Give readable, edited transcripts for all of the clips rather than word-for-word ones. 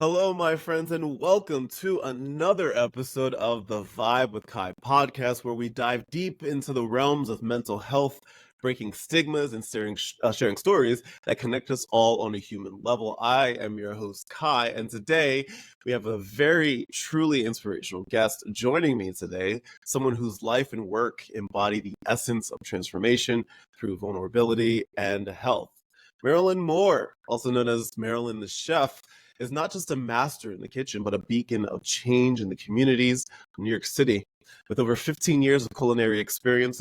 Hello, my friends, and welcome to another episode of the Vibe with Kai podcast, where we dive deep into the realms of mental health, breaking stigmas and sharing stories that connect us all on a human level. I am your host, Kai, and today we have a very truly inspirational guest joining me today, someone whose life and work embody the essence of transformation through vulnerability and health. Marilyn Moore, also known as Marilyn the Chef, is not just a master in the kitchen, but a beacon of change in the communities of New York City. With over 15 years of culinary experience,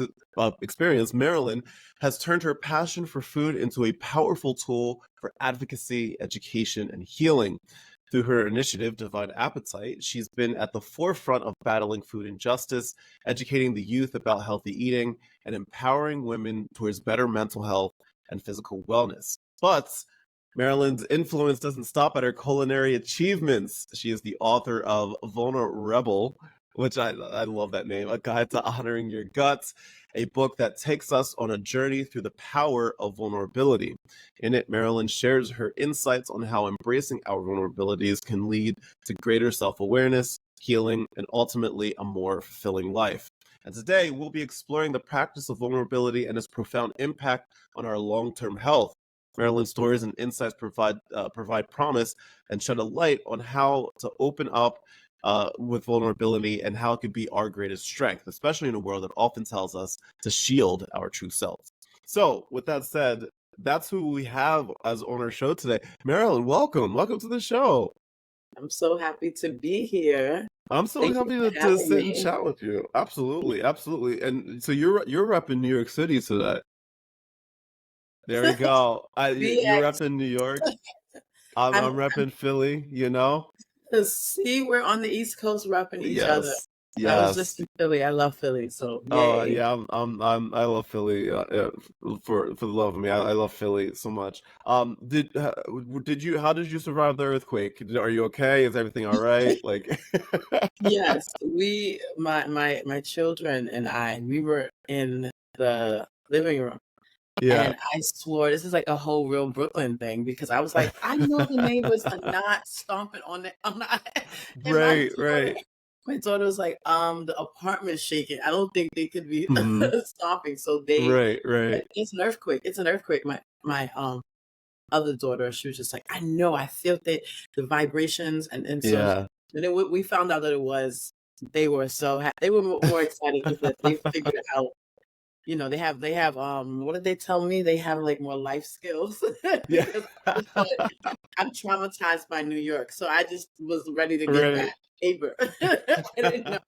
Marilyn has turned her passion for food into a powerful tool for advocacy, education, and healing. Through her initiative, Divine Appetite, she's been at the forefront of battling food injustice, educating the youth about healthy eating, and empowering women towards better mental health and physical wellness. But Marilyn's influence doesn't stop at her culinary achievements. She is the author of Vulne-Rebel, which I love that name, A Guide to Honoring Your Guts, a book that takes us on a journey through the power of vulnerability. In it, Marilyn shares her insights on how embracing our vulnerabilities can lead to greater self-awareness, healing, and ultimately a more fulfilling life. And today, we'll be exploring the practice of vulnerability and its profound impact on our long-term health. Marilyn's stories and insights provide promise and shed a light on how to open up with vulnerability and how it could be our greatest strength, especially in a world that often tells us to shield our true selves. So, with that said, that's who we have as on our show today. Marilyn, welcome. Welcome to the show. I'm so happy to be here. I'm so Thank you happy for to having sit and me. chat with you. Absolutely, absolutely. And so you're repping New York City today. There we go. You're BX, repping New York. I'm I'm repping Philly, you know? see, we're on the East Coast repping each other. Yes. I was Yes. just in Philly. I love Philly, so Oh yay. yeah, I love Philly for the love of me. I love Philly so much. Did you how did you survive the earthquake? Are you okay? Is everything all right? Like Yes, my children and we were in the living room, Yeah. and I swore this is like a whole real Brooklyn thing because I was like, I know the neighbors are not stomping on the on my and Right, right. my daughter was like, the apartment's shaking. I don't think they could be Mhm. stomping. So Right, right. it's an earthquake. It's an earthquake. My other daughter, she was just like, I know, I feel the vibrations, and so Yeah. and then we found out that it was they were they were more excited because they figured it out. You know, they have what did they tell me? They have like more life skills Yeah. because I just thought I'm traumatized by New York, so I just was ready to get Right. that neighbor. I didn't know.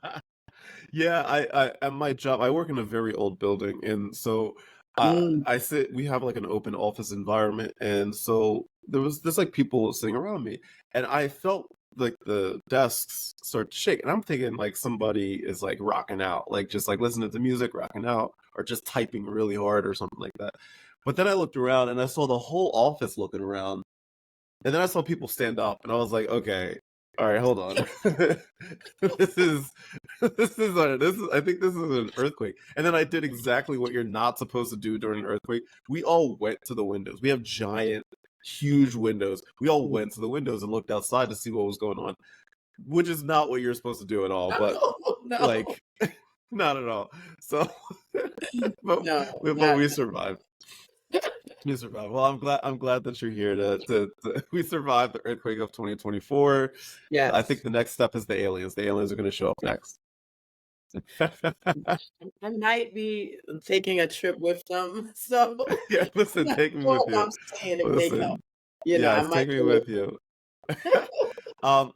Yeah, I at my job, I work in a very old building, and so Mm, we have like an open office environment, and so there's like people sitting around me, and I felt like the desks start to shake, and I'm thinking like somebody is like rocking out, like just like listening to music, rocking out, or just typing really hard or something like that. But then I looked around and I saw the whole office looking around, and then I saw people stand up, and I was like, okay, all right, hold on. This is I think this is an earthquake. And then I did exactly what you're not supposed to do during an earthquake. We all went to the windows. We have giant, huge windows. We all went to the windows and looked outside to see what was going on, which is not what you're supposed to do at all, but no, no, like not at all. So but no, but not we survived. You survived. Well, I'm glad that you're here we survived the earthquake of 2024. I think yes. the next step is the aliens. The aliens are going to show up next. I might be taking a trip with them, so Yeah, I'm listen, not take me sure with if you. I'm staying if they come. Listen, You know, I yes, might take me go with with you.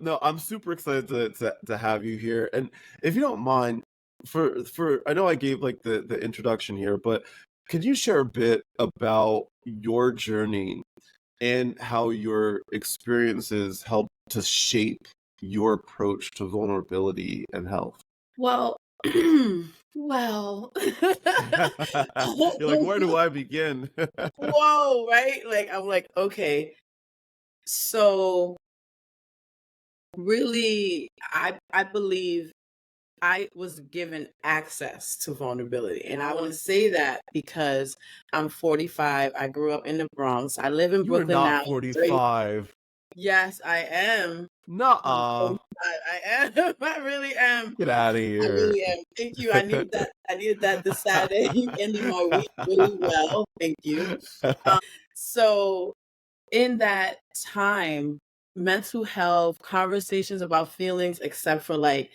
No, I'm super excited to have you here. And if you don't mind, for I know I gave like the introduction here, but could you share a bit about your journey and how your experiences help to shape your approach to vulnerability and health? well, well, You're like, where do I begin? whoa, right? Like I'm like, okay, so really, I believe I was given access to vulnerability. And I want to say that because I'm 45. I grew up in the Bronx. I live in You are Brooklyn not now. 45. Yes, I am. Nuh-uh. I am. I really am. Get out of I here. really am. Thank you. I needed that. I needed that this Saturday. You ended my week really well. Thank you. So in that time, mental health, conversations about feelings, except for like,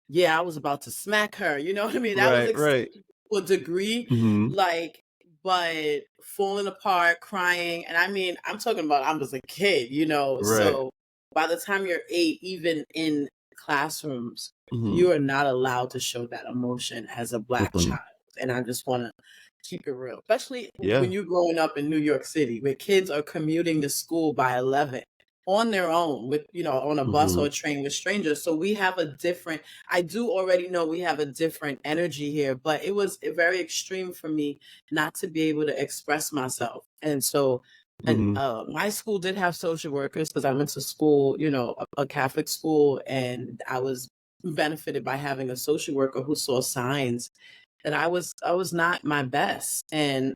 yeah, I was about to smack her. You know what I mean? That was Right, right. acceptable to a degree, Mhm. like, but falling apart, crying. And I mean, I'm talking about I was a kid, Right. so by the time you're 8, even in classrooms, Mhm. you are not allowed to show that emotion as a Black Mhm. child. And I just want to keep it real, especially when Yeah. you're growing up in New York City, where kids are commuting to school by 11 on their own with, on a bus or Mhm. a train with strangers. So we have a different, I do already know we have a different energy here, but it was very extreme for me not to be able to express myself. And so, and Mhm. my school did have social workers because I went to school, a Catholic school, and I was benefited by having a social worker who saw signs that I was not my best. And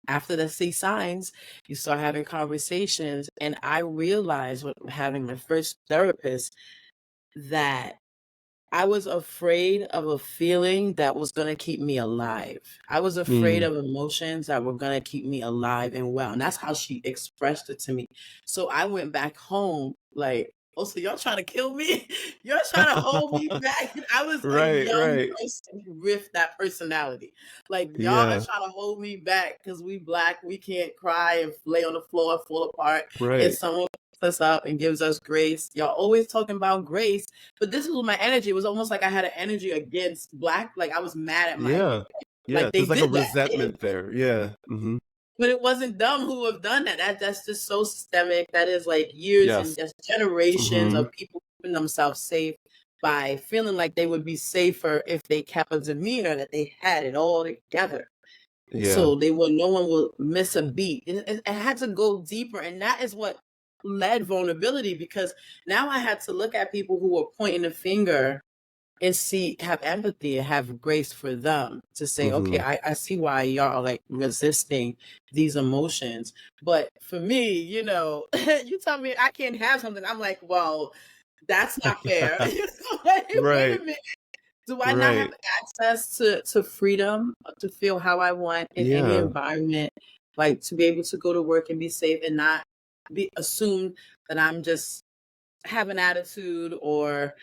after the see signs, you start having conversations. And I realized with having my first therapist that I was afraid of a feeling that was going to keep me alive. I was afraid Mm. of emotions that were going to keep me alive and well. And that's how she expressed it to me. So I went back home like, oh, so y'all trying to kill me? Y'all trying to hold me back? And I was a Right, young right. person with that personality. Like, y'all are Yeah. trying to hold me back because we Black, we can't cry and lay on the floor, fall apart. And Right. someone picks us up and gives us grace. Y'all always talking about grace, but this was my energy. It was almost like I had an energy against Black. Like I was mad at Yeah. Yeah. like they There's like a did that. resentment there. Yeah. Mhm. But it wasn't them who have done that. That's just so systemic. That is like years and Yes. just generations Mhm. of people keeping themselves safe by feeling like they would be safer if they kept a demeanor that they had it all together. Yeah. So no one will miss a beat. It had to go deeper. And that is what led vulnerability, because now I had to look at people who were pointing a finger and have empathy and have grace for them to say, okay, Mhm. I see why y'all are like resisting these emotions. But for me, you tell me I can't have something. I'm like, well, that's not fair. Like, wait a Right. minute. Do I not have Right. access to freedom to feel how I want in any Yeah. environment? Like to be able to go to work and be safe and not be assumed that I'm just have an attitude, or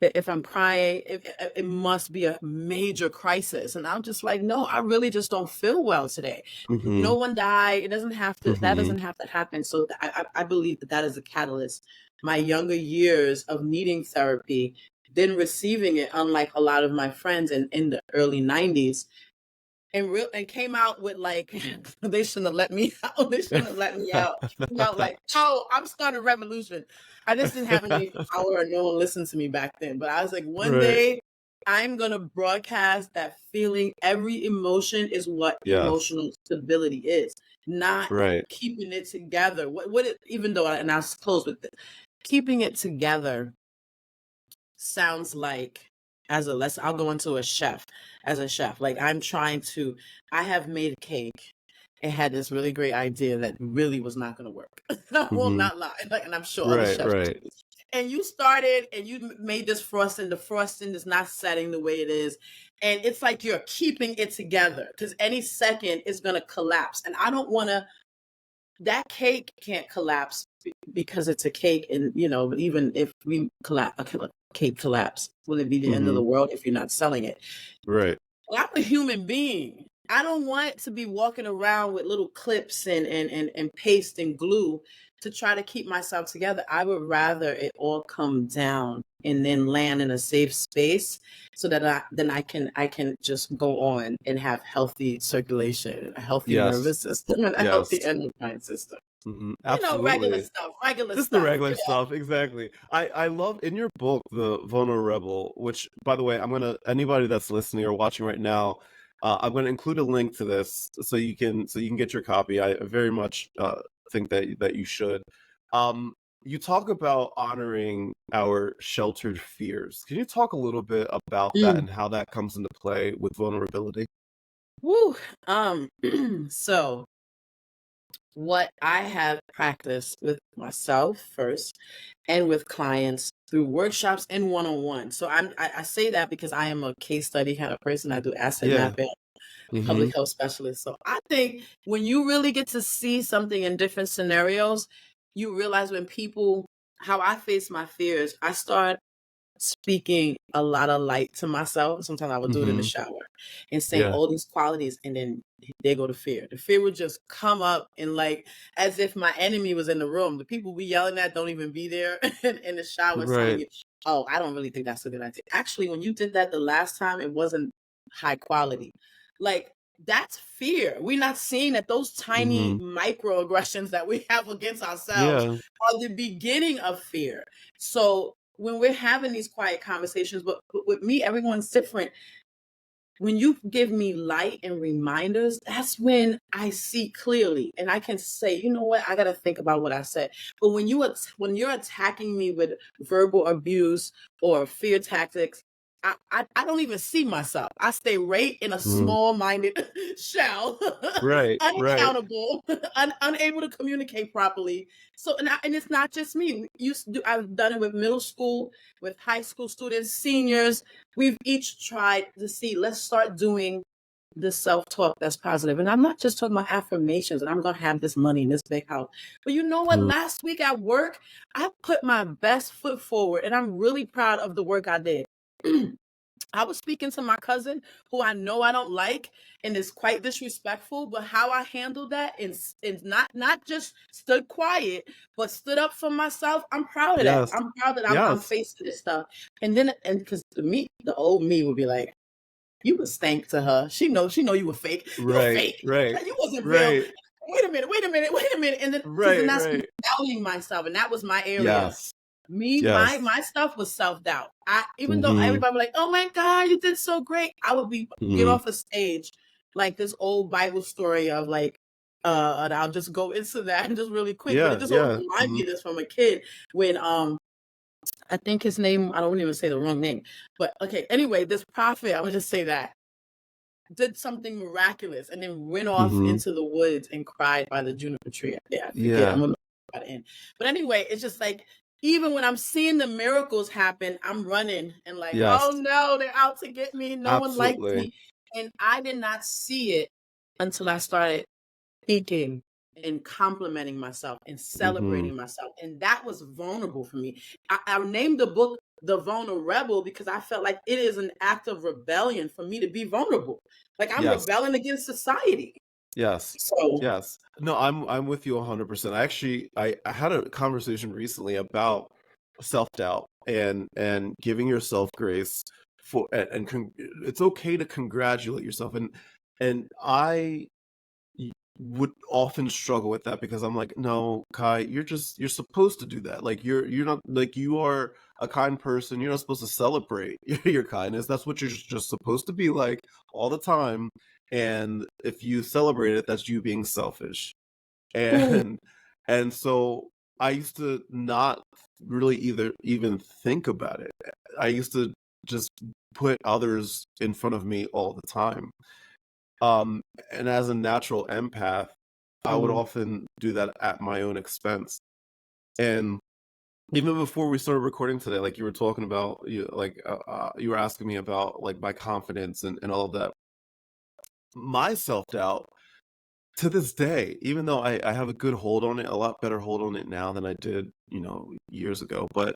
if I'm crying, it must be a major crisis. And I'm just like, no, I really just don't feel well today. No Mhm. one died. It doesn't have to, that Mhm. doesn't have to happen. So I believe that that is a catalyst. My younger years of needing therapy, then receiving it, unlike a lot of my friends in the early 90s, and came out with like they shouldn't have let me out. They shouldn't have let me out. Came out like, oh, I'm starting a revolution. I just didn't have any power, or no one listened to me back then. But I was like, one Right. day I'm gonna broadcast that feeling. Every emotion is what Yes. emotional stability is, not Right. keeping it together. Even though, and I'll close with this, keeping it together sounds like, I'll go into a chef as a chef. Like I have made cake and had this really great idea that really was not going to work. I will Mhm. not lie. Like, and I'm sure other Right, chefs right. do this. And you started and you made this frosting. The frosting is not setting the way it is. And it's like you're keeping it together because any second it's going to collapse. And I don't want to, that cake can't collapse because it's a cake. And, even if we collapse, a cake collapse, will it be the end of the Mhm. world if you're not selling it? Right. Well, I'm a human being. I don't want to be walking around with little clips and paste and glue to try to keep myself together. I would rather it all come down and then land in a safe space so that I can just go on and have healthy circulation, a healthy Yes. nervous system, and a healthy Yes. endocrine system. Mhm. Regular Absolutely. stuff, regular Just the stuff. regular stuff, exactly. I love in your book, The Vulne-Rebel, which by the way, anybody that's listening or watching right now, I'm gonna include a link to this so you can get your copy. I very much think that you should. Um, you talk about honoring our sheltered fears. Can you talk a little bit about that Mm. and how that comes into play with vulnerability? Woo. So what I have practiced with myself first and with clients through workshops and one-on-one. So I say that because I am a case study kind of person. I do asset Yeah. mapping, Mm-hmm. public health specialist. So I think when you really get to see something in different scenarios, you realize when people, how I face my fears, I start speaking a lot of light to myself. Sometimes I would do it in the Mm-hmm. shower and saying Yeah. all these qualities, and then they go to fear. The fear would just come up and like as if my enemy was in the room. The people we yelling at don't even be there in the shower telling Right. you, oh, I don't really think that's a good idea. Actually, when you did that the last time, it wasn't high quality. Like that's fear. We're not seeing that those tiny Mm-hmm. microaggressions that we have against ourselves Yeah. are the beginning of fear. So when we're having these quiet conversations, but with me, everyone's different. When you give me light and reminders, that's when I see clearly and I can say, you know what, I got to think about what I said. But when you're attacking me with verbal abuse or fear tactics, I don't even see myself. I stay right in a Mm-hmm. small-minded shell, Right. Right. unaccountable, unable to communicate properly. So, and it's not just me. I've done it with middle school, with high school students, seniors. We've each tried to see, let's start doing this self-talk that's positive. And I'm not just talking about affirmations and I'm going to have this money in this big house. But you know what? Mm-hmm. Last week at work, I put my best foot forward and I'm really proud of the work I did. I was speaking to my cousin who I know I don't like and is quite disrespectful, but how I handled that and not just stood quiet, but stood up for myself. I'm proud of that. Yes. I'm proud that I'm Yes. facing this stuff. And because the old me would be like, you was stank to her. She know you were fake. You were Right. fake. Right. Like, you wasn't real. Right. Wait a minute. And then because then Right. that's me Right. doubting myself. And that was my area. Yes. Me, my Yes. my stuff was self-doubt. I even though Mm-hmm. everybody was like, oh my God, you did so great. I would get Mm-hmm. off a stage like this old Bible story of like and I'll just go into that just really quick, but it Yeah. just always Yeah. reminded Mm-hmm. me of this from a kid when I think his name, I don't even say the wrong name, but okay, anyway, this prophet, I would just say that did something miraculous and then went off Mm-hmm. into the woods and cried by the juniper tree. Yeah, I forget. I'm Yeah. gonna by the end. But anyway, it's just like even when I'm seeing the miracles happen, I'm running and like, Yes. oh no, they're out to get me. No one likes Absolutely. me. And I did not see it until I started thinking and complimenting myself and Mm-hmm. celebrating myself. And that was vulnerable for me. I named the book The Vulne-Rebel because I felt like it is an act of rebellion for me to be vulnerable. Like I'm Yes. rebelling against society. Yes. So, Yes. No, I'm with you 100%. I had a conversation recently about self-doubt and giving yourself grace for it's okay to congratulate yourself and would often struggle with that because I'm like, no, Kai, you're supposed to do that. Like you're not like you are a kind person. You're not supposed to celebrate your kindness. That's what you're just supposed to be like all the time. And if you celebrate it, that's you being selfish. ooh, And and so I used to not really either even think about it. I used to just put others in front of me all the time. Um, and as a natural empath, I would mm, often do that at my own expense. And even before we started recording today, like you were talking about, you were asking me about like my confidence and all of that. My self doubt to this day, even though I have a good hold on it, a lot better hold on it now than I did, years ago. But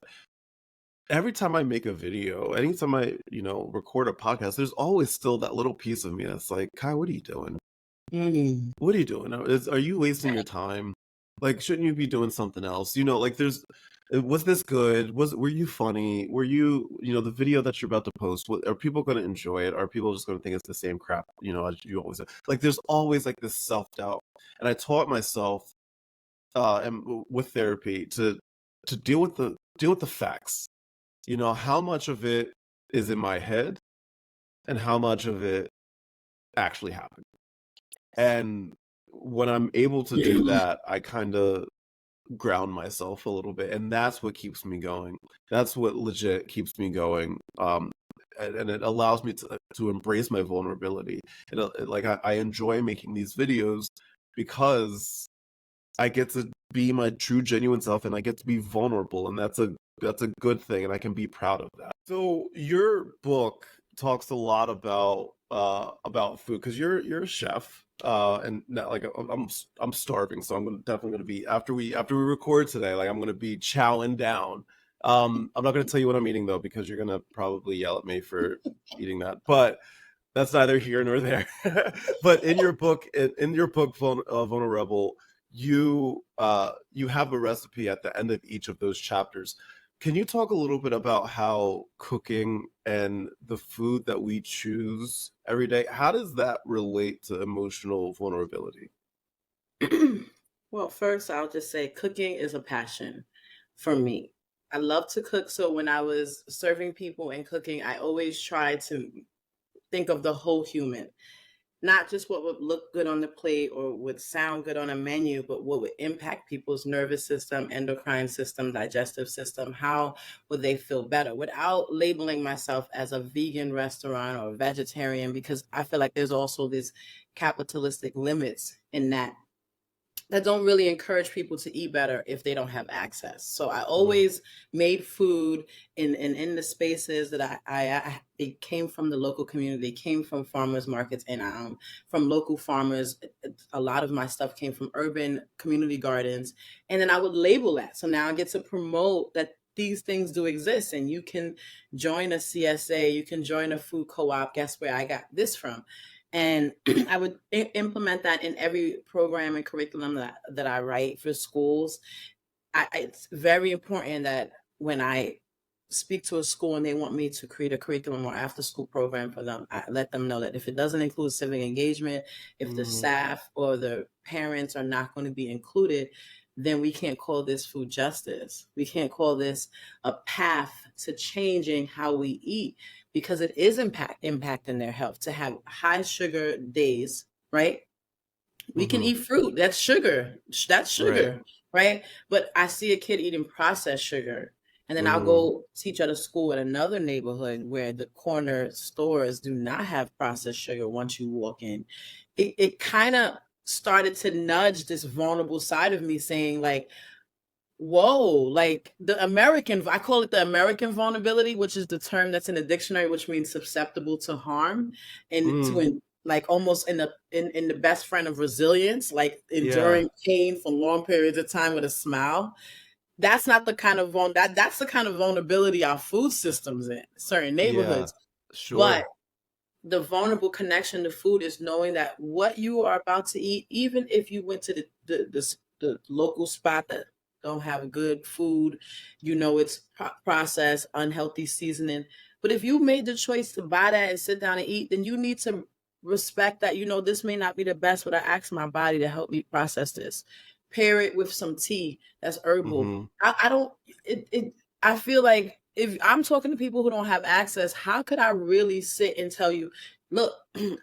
every time I make a video, anytime record a podcast, there's always still that little piece of me that's like, Kai, what are you doing? mm. What are you doing? Are you wasting your time? Like, shouldn't you be doing something else? Like was this good? Were you funny? Were the video that you're about to post, are people going to enjoy it? Are people just going to think it's the same crap, as you always do? Like, there's always like this self-doubt. And I taught myself, and with therapy to deal with the facts. How much of it is in my head and how much of it actually happened. And when I'm able to do that, I kind of ground myself a little bit, and that's what keeps me going. That's what legit keeps me going. And it allows me to embrace my vulnerability. Like I enjoy making these videos because I get to be my true genuine self, and I get to be vulnerable, and that's a good thing, and I can be proud of that. So your book talks a lot about food, because you're a chef, and not like I'm starving, so definitely gonna be, after we record today, like I'm gonna be chowing down. I'm not gonna tell you what I'm eating though, because you're gonna probably yell at me for eating that, but that's neither here nor there. But in your book, Vulne-Rebel, you have a recipe at the end of each of those chapters. Can you talk a little bit about how cooking and the food that we choose every day, how does that relate to emotional vulnerability? Well, first, I'll just say cooking is a passion for me. I love to cook. So when I was serving people and cooking, I always tried to think of the whole human, not just what would look good on the plate or would sound good on a menu, but what would impact people's nervous system, endocrine system, digestive system. How would they feel better without labeling myself as a vegan restaurant or a vegetarian? Because I feel like there's also these capitalistic limits in that don't really encourage people to eat better if they don't have access. So I Mm, always made food in the spaces that it came from the local community, came from farmers markets and from local farmers. A lot of my stuff came from urban community gardens, and then I would label that. So now I get to promote that these things do exist, and you can join a CSA, you can join a food co-op. Guess where I got this from? And I would implement that in every program and curriculum that I write for schools. It's very important that when I speak to a school and they want me to create a curriculum or after school program for them, I let them know that if it doesn't include civic engagement, if the mm, staff or the parents are not going to be included, then we can't call this food justice. We can't call this a path to changing how we eat, because it is impacting their health to have high sugar days, right? We can hmm eat fruit. That's sugar. That's right. sugar, right? But I see a kid eating processed sugar. And then I'll Mm, go teach at a school in another neighborhood where the corner stores do not have processed sugar once you walk in. It kind of started to nudge this vulnerable side of me saying, like, whoa, like I call it the American vulnerability, which is the term that's in the dictionary, which means susceptible to harm and mm, like almost in the best friend of resilience, like yeah, enduring pain for long periods of time with a smile. That's not the kind of that's the kind of vulnerability our food systems in certain yeah, neighborhoods. But sure. the vulnerable connection to food is knowing that what you are about to eat, even if you went to the local spot that don't have good food, it's processed, unhealthy seasoning. But if you made the choice to buy that and sit down and eat, then you need to respect that, this may not be the best, but I asked my body to help me process this. Pair it with some tea that's herbal. Hmm I don't, I feel like if I'm talking to people who don't have access, how could I really sit and tell you, look,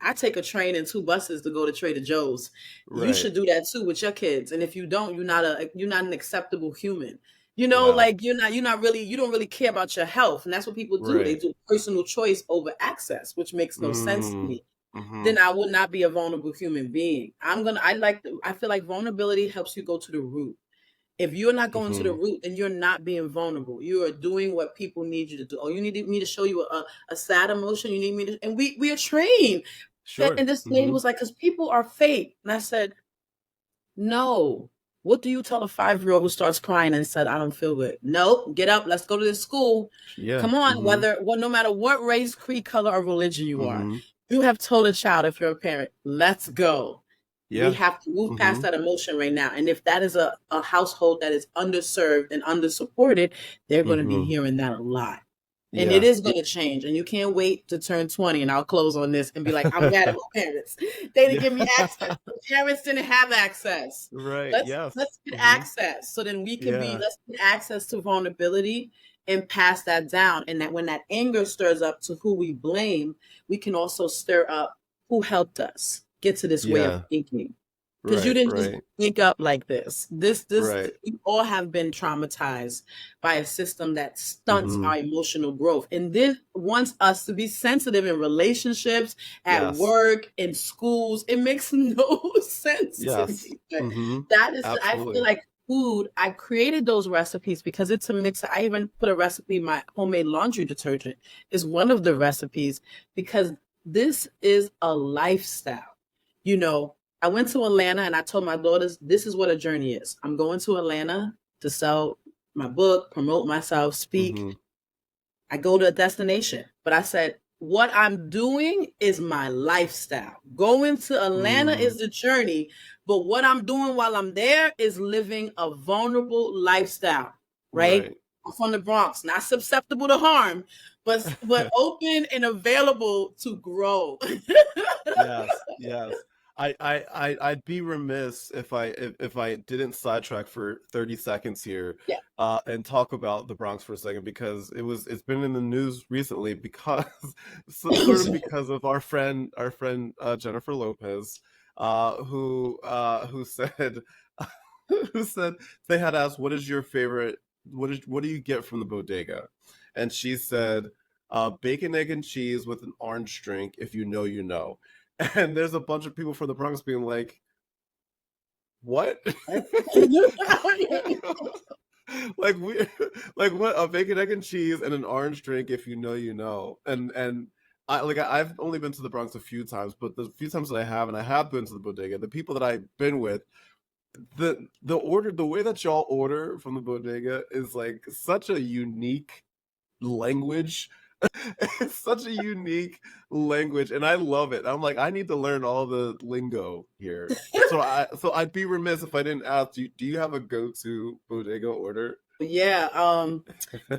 I take a train and two buses to go to Trader Joe's. You right. should do that too with your kids. And if you don't, you're not an acceptable human. Wow. Like you don't really care about your health. And that's what people do. They Right. do personal choice over access, which makes no sense to Mm, me. hmm Then I would not be a vulnerable human being. I feel like vulnerability helps you go to the root. If you're not going to the hmm root, then you're not being vulnerable. You are doing what people need you to do. Oh, you need me to show you a sad emotion. You need me to, and we are trained. Sure. And this lady Hmm was like, because people are fake. And I said, no. What do you tell a 5-year-old who starts crying and said, I don't feel good? Nope. Get up. Let's go to this school. Yeah. Come on. hmm No matter what race, creed, color, or religion you are, hmm you have told a child, if you're a parent, let's go. We Yeah. have to move past hmm that emotion right now. And if that is a household that is underserved and undersupported, they're going to be hmm hearing that a lot. And it Yeah. is going to change. And you can't wait to turn 20. And I'll close on this and be like, I'm mad at my parents. They didn't give me access. The parents didn't have access. Right. Let's Yes. let's get hmm access so then Yeah. let's get access to vulnerability and pass that down. And that when that anger stirs up to who we blame, we can also stir up who helped us get to this way of Yeah. thinking. Because you Right, didn't just right, wake up like this. right. We all have been traumatized by a system that stunts Mm-hmm. our emotional growth, and then wants us to be sensitive in relationships, at Yes, work, in schools. It makes no sense to yes. me. But Mm-hmm. that is, I feel Absolutely. like food. I created those recipes because it's a mix. I even put a recipe. My homemade laundry detergent is one of the recipes because this is a lifestyle. You know, I went to Atlanta and I told my daughters, this is what a journey is. I'm going to Atlanta to sell my book, promote myself, speak. Mm-hmm. I go to a destination. But I said, what I'm doing is my lifestyle. Going to Atlanta Mm, is the journey, but what I'm doing while I'm there is living a vulnerable lifestyle, right? right. I'm from the Bronx, not susceptible to harm, but open and available to grow. Yes, yes. I'd be remiss if I didn't sidetrack for 30 seconds here, Yeah. and talk about the Bronx for a second because it's been in the news recently because sort of because of our friend Jennifer Lopez, who said who said they had asked what is your favorite what do you get from the bodega, and she said bacon, egg, and cheese with an orange drink if you know you know. And there's a bunch of people from the Bronx being like, "What?" like we like what a bacon, egg, and cheese and an orange drink if you know you know. And I've only been to the Bronx a few times, but the few times that I have, and I have been to the bodega, the people that I've been with, the way that y'all order from the bodega is like such a unique language. It's such a unique language, and I love it. I'm like, I need to learn all the lingo here. So I'd be remiss if I didn't ask. Do you have a go-to bodega order? Yeah,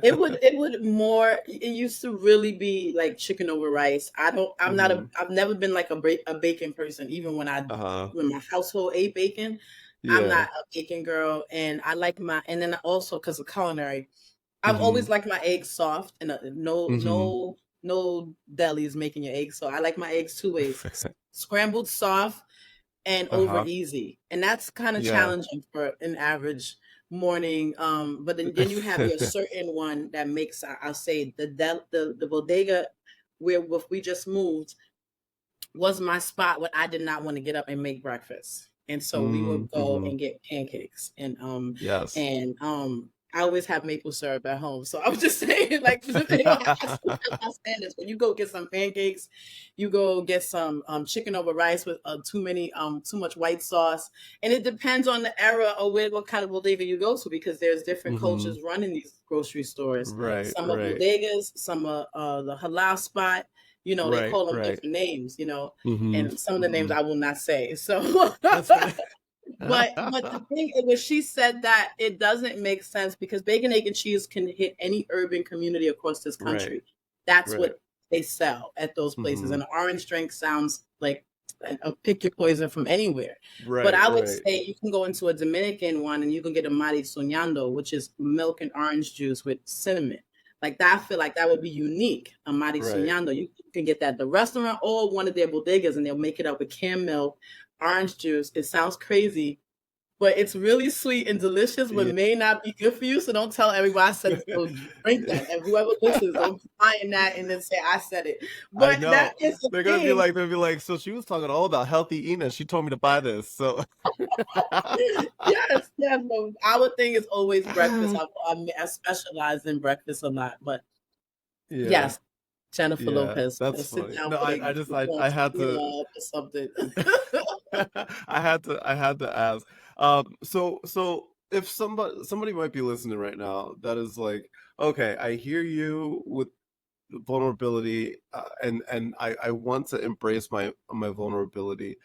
it would more it used to really be like chicken over rice. Mm-hmm. I've never been like a bacon person, even Uh-huh. when my household ate bacon. I'm Yeah. not a bacon girl, and I like my, and then also because of culinary, I've Mm-hmm. always liked my eggs soft, and Mm-hmm. no delis making your eggs. So I like my eggs two ways: scrambled soft and over Uh-huh. easy. And that's kind of Yeah. challenging for an average morning. But then you have your certain one that makes, I'll say, the bodega where we just moved was my spot when I did not want to get up and make breakfast. And so we would go Mm-hmm. and get pancakes, Yes. I always have maple syrup at home. So I was just saying, like, they don't have, I still have my standards. When you go get some pancakes, you go get some chicken over rice with too much white sauce, and it depends on the era or what kind of bodega you go to, because there's different Mm-hmm. cultures running these grocery stores. Right, Some are right, bodegas, some are the halal spot. They right, call them right. different names, Mm-hmm. and some of the names Mm-hmm. I will not say. So, That's fine. but the thing is, when she said that, it doesn't make sense because bacon, egg, and cheese can hit any urban community across this Right, country. That's right. what they sell at those places. Mm-hmm. And an orange drink sounds like a pick your poison from anywhere. But Right, I would right, say you can go into a Dominican one and you can get a mari soñando, which is milk and orange juice with cinnamon. Like that, I feel like that would be unique. A mari right. soñando, you can get that at the restaurant or one of their bodegas, and they'll make it up with canned milk, orange juice. It sounds crazy, but it's really sweet and delicious, but Yeah. may not be good for you. So don't tell everybody I said, so drink that. And whoever listens, don't be buying that and then say I said it. I But that know. is the thing. They're gonna be like, so she was talking all about healthy eating and she told me to buy this. So Yes, yes. But our thing is always breakfast. I specialize in breakfast a lot. But yeah, yes, Jennifer yeah, Lopez, that's sit funny. down No, for I just I had to or something. I had to ask. So if somebody might be listening right now that is like, okay, I hear you with vulnerability, and I want to embrace my vulnerability.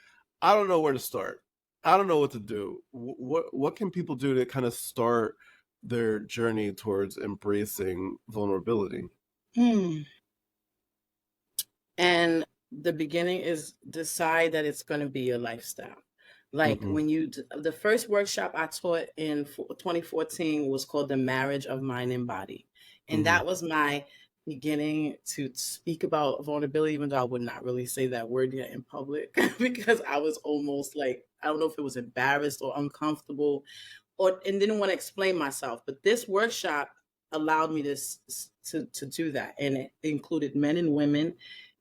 I don't know where to start. I don't know what to do. What can people do to kind of start their journey towards embracing vulnerability? Hmm. And the beginning is decide that it's going to be your lifestyle. Like Hmm. when the first workshop I taught in 2014 was called The Marriage of Mind and Body. And Hmm. that was my beginning to speak about vulnerability, even though I would not really say that word yet in public because I was almost like I don't know if it was embarrassed or uncomfortable and didn't want to explain myself. But this workshop allowed me to do that. And it included men and women.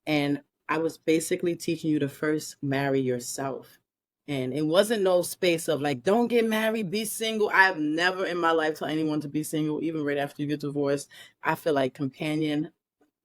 And I was basically teaching you to first marry yourself. And it wasn't no space of like, don't get married, be single. I've never in my life told anyone to be single, even right after you get divorced. I feel like companion,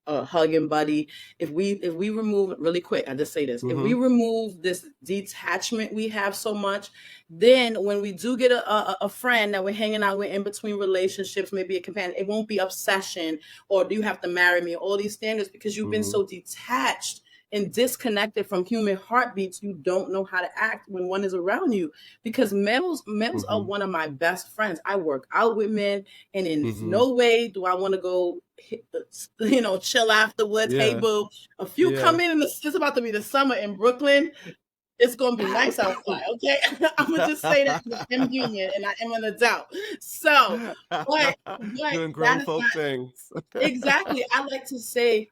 hugging buddy. If we remove really quick, I just say this, if we remove this detachment we have so much, then when we do get a friend that we're hanging out with in between relationships, maybe a companion, it won't be obsession or do you have to marry me, all these standards, because you've been so detached and disconnected from human heartbeats. You don't know how to act when one is around you, because males are one of my best friends. I work out with men, and in no way do I want to go chill afterwards. Hey boo, a few come in, and it's about to be the summer in Brooklyn. It's gonna be nice outside, okay? I'm gonna just say that because I'm human and I am an adult. So, but doing grown folk things. Exactly. I like to say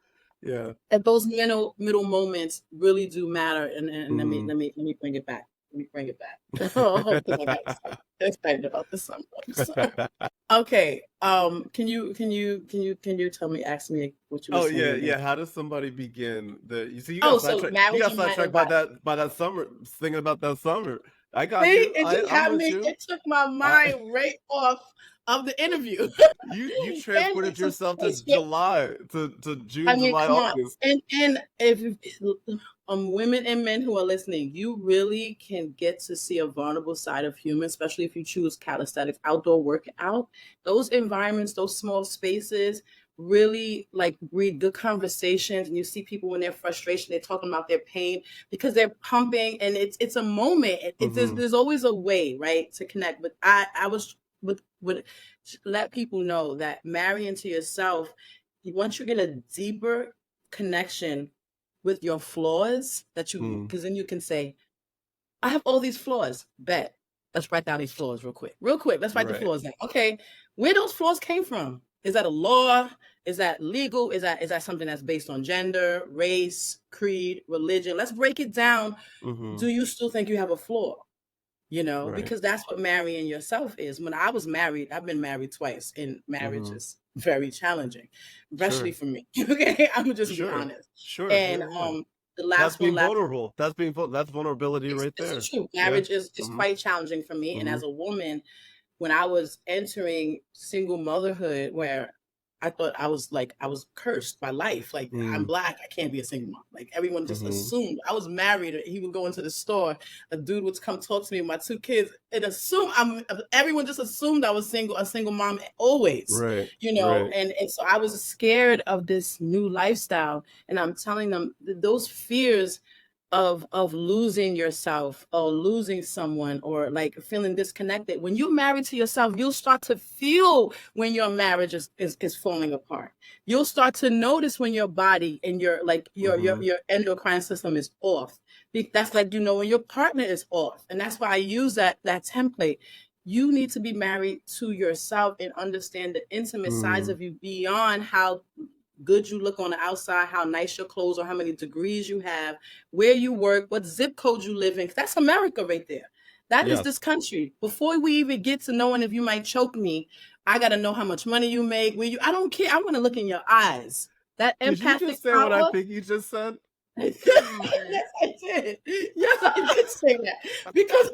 that those middle moments really do matter. And let me bring it back. Let me bring it back. Oh, because I got excited about the summer. Okay. Can you tell me? Ask me what you were saying. Oh yeah. How does somebody begin? You got sidetracked by that summer, thinking about that summer. I got you. It just had me. It took my mind right off of the interview. You transported yourself to July, to June, July, August. And if women and men who are listening, you really can get to see a vulnerable side of humans, especially if you choose calisthenics, outdoor workout. Those environments, those small spaces, really like breed good conversations, and you see people when they're frustration, they're talking about their pain because they're pumping, and it's a moment. There's always a way, right, to connect. But I would let people know that marrying to yourself, once you get a deeper connection with your flaws, because then you can say, I have all these flaws. Bet. Let's write down these flaws real quick. Let's write the flaws down. Okay, where those flaws came from? Is that a law? Is that legal? Is that something that's based on gender, race, creed, religion? Let's break it down. Do you still think you have a flaw? Because that's what marrying yourself is. When I was married, I've been married twice, and marriage is very challenging, especially for me. Okay, I'm just being honest. And the last that's vulnerable. That's vulnerability right there. It's true. Marriage is quite challenging for me. And as a woman, when I was entering single motherhood, where I thought I was cursed by life. Like, I'm Black, I can't be a single mom. Like, everyone just assumed. I was married. He would go into the store. A dude would come talk to me with my 2 kids and everyone just assumed I was single, a single mom always. Right. And so I was scared of this new lifestyle. And I'm telling them those fears of losing yourself or losing someone or like feeling disconnected. When you're married to yourself, you'll start to feel when your marriage is falling apart. You'll start to notice when your body and your endocrine system is off. That's like, when your partner is off. And that's why I use that template. You need to be married to yourself and understand the intimate sides of you beyond how good you look on the outside, how nice your clothes are, how many degrees you have, where you work, what zip code you live in. That's America right there. That is this country. Before we even get to knowing if you might choke me, I got to know how much money you make. I don't care. I want to look in your eyes. That empathic Did you just say what I think you just said? Yes, I did. Yes, I did say that. Because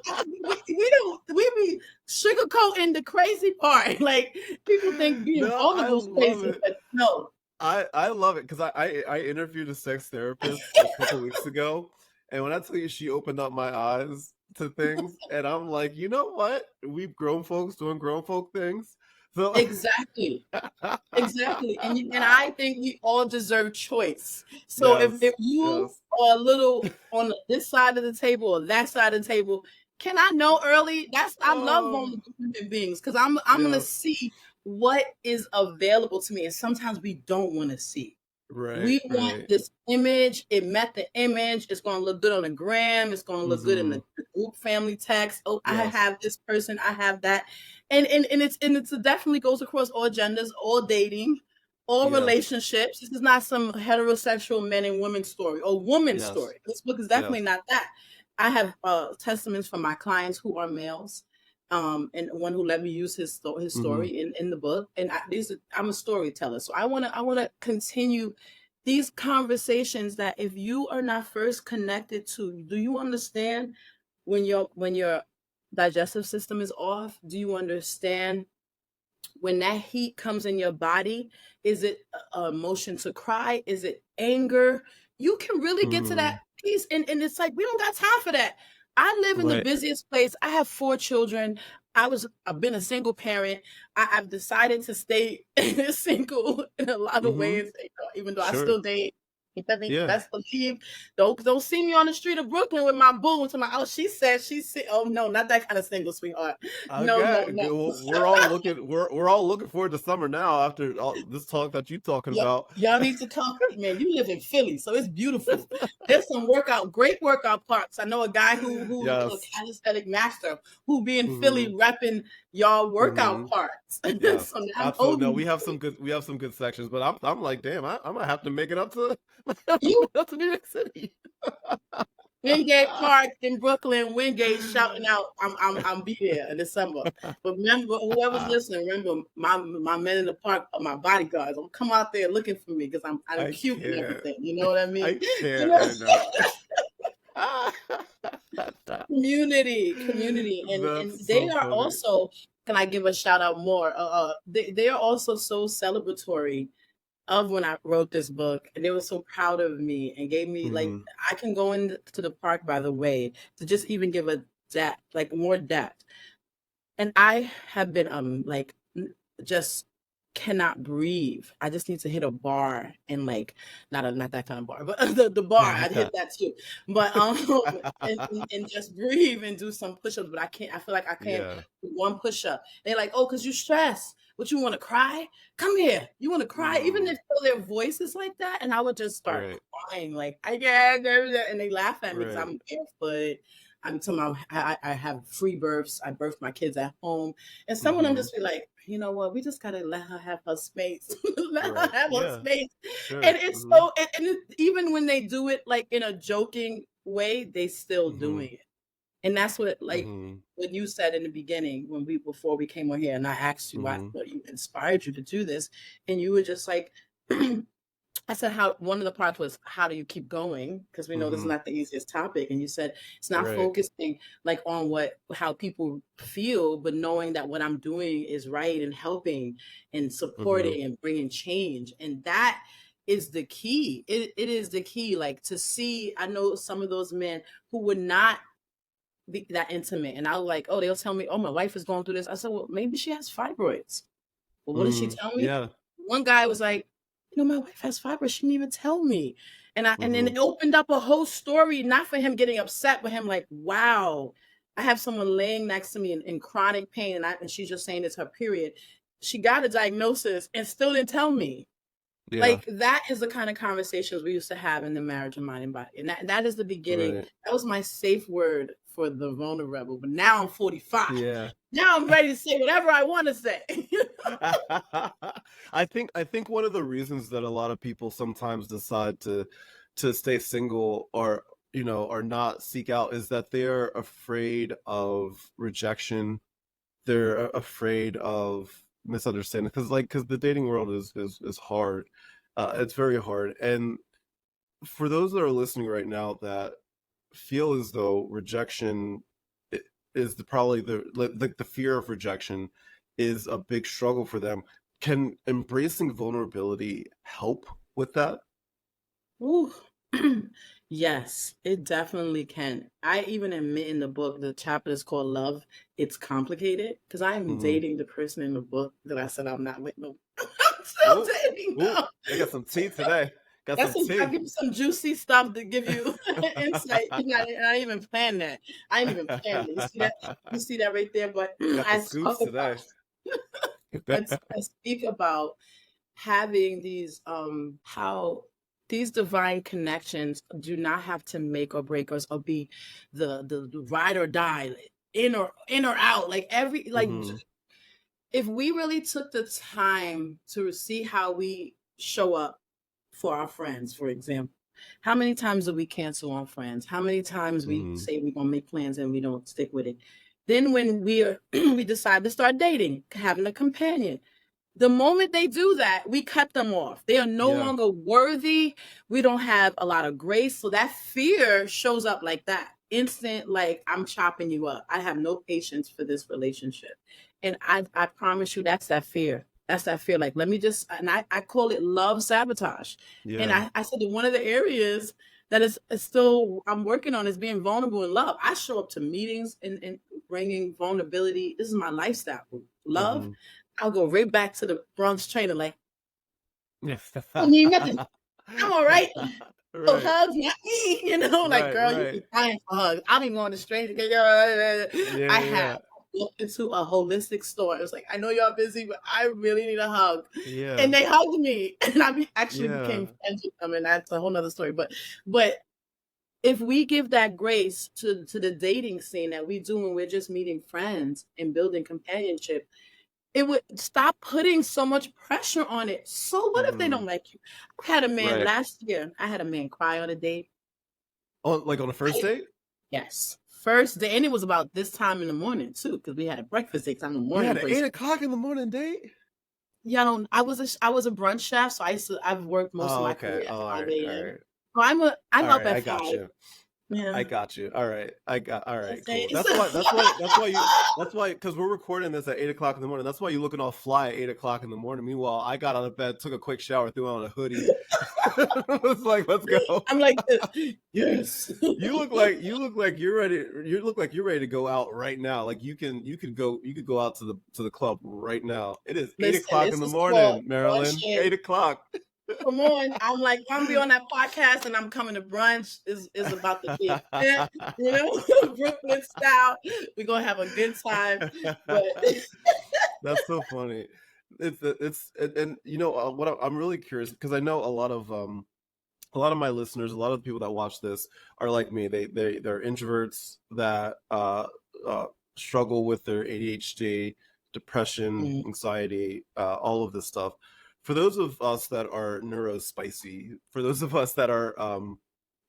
we be sugarcoating the crazy part. Like, people think being vulnerable is crazy, but no. I love it because I interviewed a sex therapist a couple weeks ago, and when I tell you she opened up my eyes to things, and I'm like, you know what? We've grown folks doing grown folk things. So exactly, and I think we all deserve choice. So if you are a little on this side of the table or that side of the table, can I know early? I love vulnerable human beings because I'm gonna see what is available to me, and sometimes we don't want to see. We want this image. It met the image. It's going to look good on the gram. It's going to look good in the group family text. Oh, I have this person. I have that, and it definitely goes across all genders, all dating, all relationships. This is not some heterosexual men and women story or woman story. This book is definitely not that. I have testaments from my clients who are males, and one who let me use his Mm-hmm. story in the book. And I'm a storyteller, so I wanna continue these conversations. That if you are not first connected to, do you understand when your digestive system is off? Do you understand when that heat comes in your body? Is it a emotion to cry? Is it anger? You can really get to Mm-hmm. that piece, and it's like we don't got time for that. I live in the Right. busiest place. I have 4 children. I've been a single parent. I've decided to stay single in a lot of Mm-hmm. ways, even though I Sure. still date. You feel me? Yeah. Best believe. Don't see me on the street of Brooklyn with my boo. To my, oh, she said oh no, not that kind of single, sweetheart. No, no, Okay. no. Well, we're all looking forward to summer now after all this talk that you talking about. Y'all need to come. Man, you live in Philly, so it's beautiful. There's some great workout parks. I know a guy who's a Yes. calisthenic master who be in Philly Mm-hmm. repping y'all workout Mm-hmm. parks. Yes. So I'm Absolutely. No, holding we have some good sections, but I'm like, damn, I'm gonna have to make it up to you. New York City. Wingate Park in Brooklyn, Wingate shouting out, I'm be there in December. But remember, whoever's listening, remember my men in the park are my bodyguards. Don't come out there looking for me because I'm I cute and can't. everything. You know what I mean? I You can't know, right now. community, and That's they so are funny. also. Can I give a shout out more? They are also so celebratory of when I wrote this book, and they were so proud of me and gave me like Mm-hmm. I can go into the park by the way to just even give a depth, like more depth. And I have been like just cannot breathe. I just need to hit a bar and like not that kind of bar, but the bar I'd hit that too. But and just breathe and do some push-ups. But I can't. I feel like I can't Yeah. do one push-up. They're like, oh, because you stress. What you want to cry? Come here. You want to cry? Even Mm. if their voice is like that, and I would just start Right. crying like I can't do that, and they laugh at me because Right. I'm barefoot. I'm telling them I have free births. I birth my kids at home. And some of them Mm-hmm. just be like, you know what? We just gotta let her have her space. Let her Right. have her Yeah. space. Sure. And it's Mm-hmm. so, even when they do it like in a joking way, they still Mm-hmm. doing it. And that's Mm-hmm. what you said in the beginning before we came on here, and I asked you Mm-hmm. what you inspired you to do this, and you were just like, I said, how one of the parts was, how do you keep going? Because we know this is Mm-hmm. not the easiest topic. And you said it's not Right. focusing like on how people feel, but knowing that what I'm doing is right and helping and Mm-hmm. supporting and bringing change. And that is the key. It is the key. Like to see, I know some of those men who would not be that intimate. And I was like, oh, they'll tell me, oh, my wife is going through this. I said, well, maybe she has fibroids. Well, what did she Mm-hmm. tell me? Yeah. One guy was like, my wife has fibroids. She didn't even tell me. And then Mm-hmm. it opened up a whole story, not for him getting upset, but him like, wow, I have someone laying next to me in chronic pain, and she's just saying it's her period. She got a diagnosis and still didn't tell me. Yeah. Like that is the kind of conversations we used to have in the marriage of mind and body. And that is the beginning. Right. That was my safe word for the Vulne-Rebel. But now I'm 45. Yeah. Now I'm ready to say whatever I want to say. I think one of the reasons that a lot of people sometimes decide to stay single or not seek out is that they're afraid of rejection. They're afraid of misunderstanding because the dating world is hard. It's very hard. And for those that are listening right now that feel as though rejection is probably the fear of rejection is a big struggle for them. Can embracing vulnerability help with that? Ooh. Yes, it definitely can. I even admit in the book, the chapter is called Love. It's complicated because I'm Mm-hmm. dating the person in the book that I said I'm not with. No, I'm still Ooh, dating ooh, them. I got some tea today. Got some I tea. give you some juicy stuff to give you insight. I didn't even plan that. I didn't even plan that. You see that? You see that right there? But Got the I scoops talk today. about, I speak about having these how these divine connections do not have to make or break us or be the ride or die, in or out, like Mm-hmm. if we really took the time to see how we show up for our friends, for example, How many times do we cancel on friends? How many times we say we're gonna make plans and we don't stick with it? Then when we decide to start dating, having a companion, the moment they do that, we cut them off. They are no longer worthy. We don't have a lot of grace. So that fear shows up like that. Instant, like, I'm chopping you up. I have no patience for this relationship. And I promise you, that's that fear. That's that fear. Like, let me just, and I call it love sabotage. And I said that one of the areas that is still, I'm working on is being vulnerable in love. I show up to meetings and bringing vulnerability. This is my lifestyle. Love. I'll go right back to the Bronx trainer, like, I need nothing. I'm all right. So hugs, not me, you know, like, girl, you be crying for hugs. I be going to strangers. I have looked into a holistic store. It's like, I know y'all busy, but I really need a hug. And they hugged me, and I actually became friends with them, and that's a whole nother story. But if we give that grace to the dating scene that we do when we're just meeting friends and building companionship, it would stop putting so much pressure on it. So what if they don't like you? I had a man last year. I had a man cry on a date. Oh, like on a first date? Yes. First day. And it was about this time in the morning too, because we had a breakfast date time in the morning. You had an 8 o'clock in the morning date? Yeah, I was a brunch chef, so I've worked most of my career at 5 a.m. So I'm up at 5. Yeah. I got you. All right. Cool. That's why, because we're recording this at 8 o'clock in the morning. That's why you're looking all fly at 8 o'clock in the morning. Meanwhile, I got out of bed, took a quick shower, threw on a hoodie. It's like, let's go. I'm like, yes. You look like you're ready. You look like you're ready to go out right now. Like you could go out to the club right now. It is 8 o'clock in the morning, Marilyn. 8 o'clock. Come on. I'm like, I'm be on that podcast and I'm coming to brunch. Is about to be fit, you know, Brooklyn style. We're gonna have a good time. But that's so funny. It's and you know what I'm really curious, because I know a lot of my listeners, a lot of the people that watch this are like me. They're introverts that struggle with their ADHD, depression, anxiety, all of this stuff. For those of us that are neurospicy, for those of us that are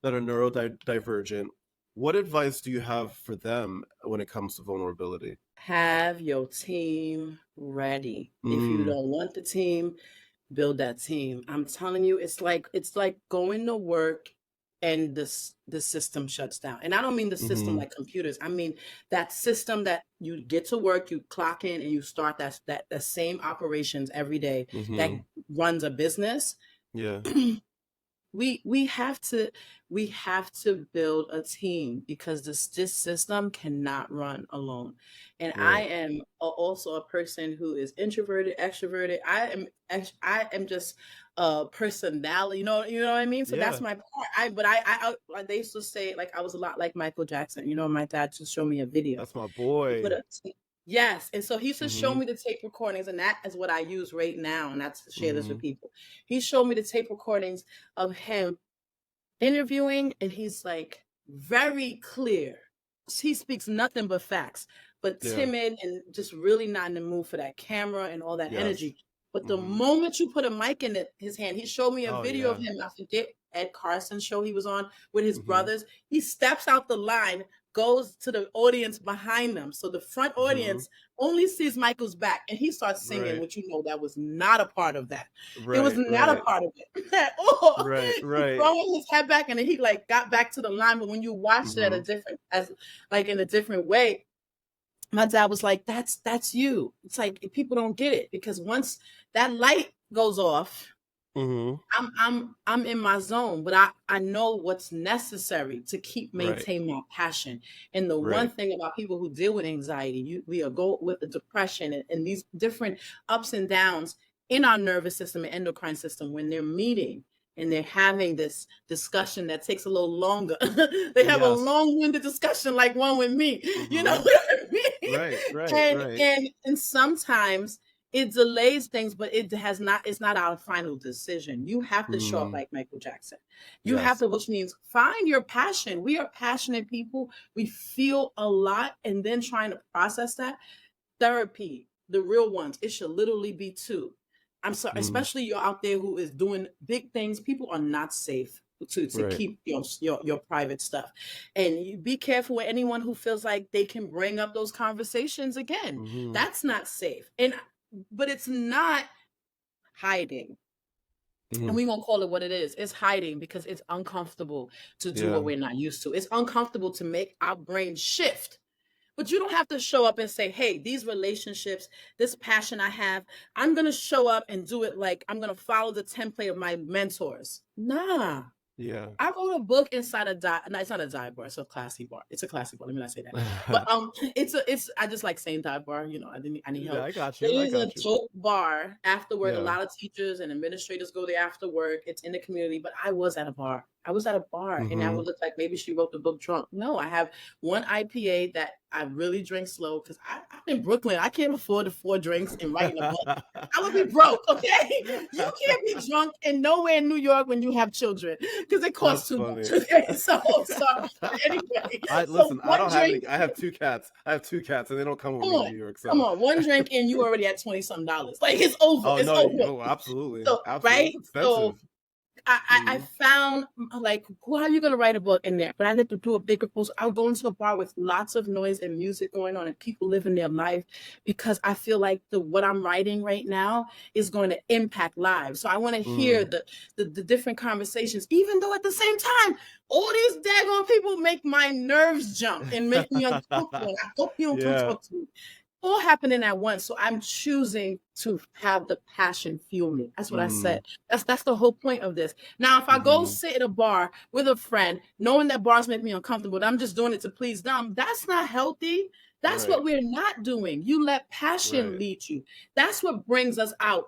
neurodivergent, what advice do you have for them when it comes to vulnerability? Have your team ready. If you don't want the team, build that team. I'm telling you, it's like going to work and the system shuts down. And I don't mean the system like computers. I mean that system that you get to work, you clock in, and you start that same operations every day that runs a business. Yeah. We have to build a team, because this system cannot run alone. And I am also a person who is introverted, extroverted. I am just a personality, you know what I mean? So that's my part. I they used to say, like, I was a lot like Michael Jackson. You know, my dad just showed me a video. That's my boy. Yes. And so he used to show me the tape recordings, and that is what I use right now. And that's to share this with people. He showed me the tape recordings of him interviewing, and he's like very clear. He speaks nothing but facts, but timid and just really not in the mood for that camera and all that energy. But the moment you put a mic in his hand, he showed me a video of him. I forget Ed Carson's show he was on with his brothers. He steps out the line, goes to the audience behind them. So the front audience only sees Michael's back, and he starts singing, which, you know, that was not a part of that. It was not a part of it at all. Right. Throwing his head back, and then he like got back to the line. But when you watched it in a different way, my dad was like, that's you. It's like, people don't get it, because once that light goes off, I'm in my zone, but I know what's necessary to keep maintaining my passion. And the one thing about people who deal with anxiety, we go with the depression and these different ups and downs in our nervous system and endocrine system, when they're meeting and they're having this discussion that takes a little longer. They have a long-winded discussion like one with me. You know what I mean? And sometimes it delays things, but it's not our final decision. You have to show up like Michael Jackson. You have to, which means find your passion. We are passionate people. We feel a lot, and then trying to process that. Therapy, the real ones, it should literally be 2. I'm sorry, especially you're out there who is doing big things. People are not safe to Right. keep your private stuff. And you be careful with anyone who feels like they can bring up those conversations again. Mm-hmm. That's not safe. But it's not hiding. Mm-hmm. And we won't call it what it is. It's hiding because it's uncomfortable to do what we're not used to. It's uncomfortable to make our brain shift. But you don't have to show up and say, hey, these relationships, this passion I have, I'm going to show up and do it like I'm going to follow the template of my mentors. Nah. Yeah. I wrote a book inside a no, it's not a dive bar. It's a classy bar. It's a classy bar. Let me not say that. But I just like saying dive bar. You know, I need help. Yeah, I got It you. I is a got you. dope bar after work. A Yeah. lot of teachers and administrators go there after work. It's in the community. But I was at a bar. And I would look like maybe she wrote the book drunk. No, I have one IPA that I really drink slow because I'm in Brooklyn. I can't afford the 4 drinks and writing a book. I would be broke, okay? You can't be drunk and nowhere in New York when you have children because it costs too much. Okay, so anyway. I don't have any. I have 2 cats. And they don't come with me in New York. So come on, one drink and you already at $20-something. Like it's over. Oh it's no! over. Oh, absolutely. So, Absolutely. right? It's expensive. So I found like, how are you going to write a book in there? But I had to do a bigger post. I'll go into a bar with lots of noise and music going on and people living their life because I feel like what I'm writing right now is going to impact lives. So I want to hear the different conversations, even though at the same time, all these daggone people make my nerves jump and make me uncomfortable. I hope you don't come talk to me. All happening at once. So I'm choosing to have the passion fuel me. That's what I said. That's the whole point of this. Now, if I go sit at a bar with a friend, knowing that bars make me uncomfortable, and I'm just doing it to please them, that's not healthy. That's what we're not doing. You let passion lead you. That's what brings us out.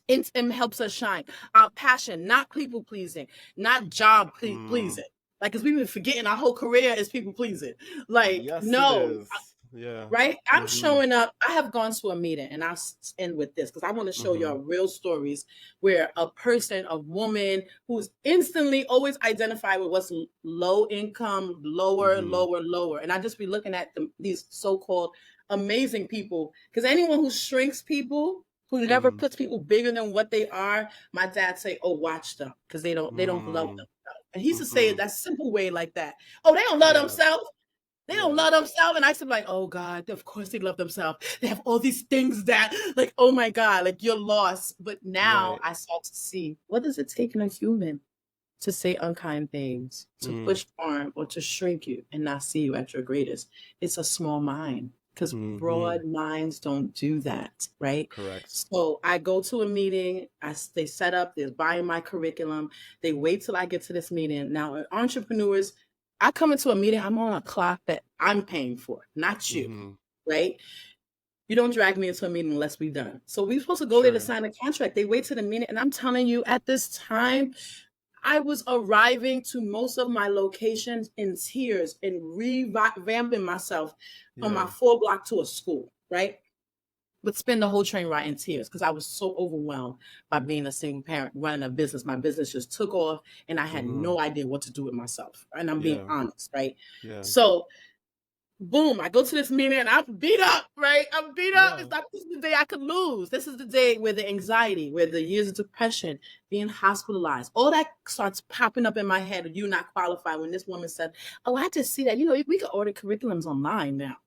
It helps us shine. Our passion, not people pleasing, not job pleasing. Like, because we've been forgetting our whole career is people pleasing. Like, yes, no. It is. Yeah. Right? I'm showing up. I have gone to a meeting and I'll end with this because I want to show y'all real stories where a person, a woman who's instantly always identified with what's low income, lower. And I just be looking at these so-called amazing people because anyone who shrinks people, who never puts people bigger than what they are, my dad say, oh, watch them because they don't love themselves. And he used to say it that simple way like that. Oh, they don't love themselves. They don't love themselves. And I said, like, oh, God, of course they love themselves. They have all these things that, like, oh, my God, like, you're lost. But now I start to see, what does it take in a human to say unkind things, to push harm, or to shrink you and not see you at your greatest? It's a small mind because broad minds don't do that, right? Correct. So I go to a meeting. They set up, they're buying my curriculum. They wait till I get to this meeting. Now, entrepreneurs, I come into a meeting, I'm on a clock that I'm paying for, not you, right? You don't drag me into a meeting unless we're done. So we're supposed to go there to sign a contract. They wait to the meeting. And I'm telling you, at this time, I was arriving to most of my locations in tears and revamping myself on my 4 block to a school, right? But spend the whole train ride in tears because I was so overwhelmed by being a single parent, running a business. My business just took off and I had no idea what to do with myself. And I'm being honest, right? Yeah. So, boom, I go to this meeting and I'm beat up, right? I'm beat up. It's not, this is the day I could lose. This is the day where the anxiety, where the years of depression, being hospitalized, all that starts popping up in my head. You not qualified when this woman said, oh, I just see that, we can order curriculums online now.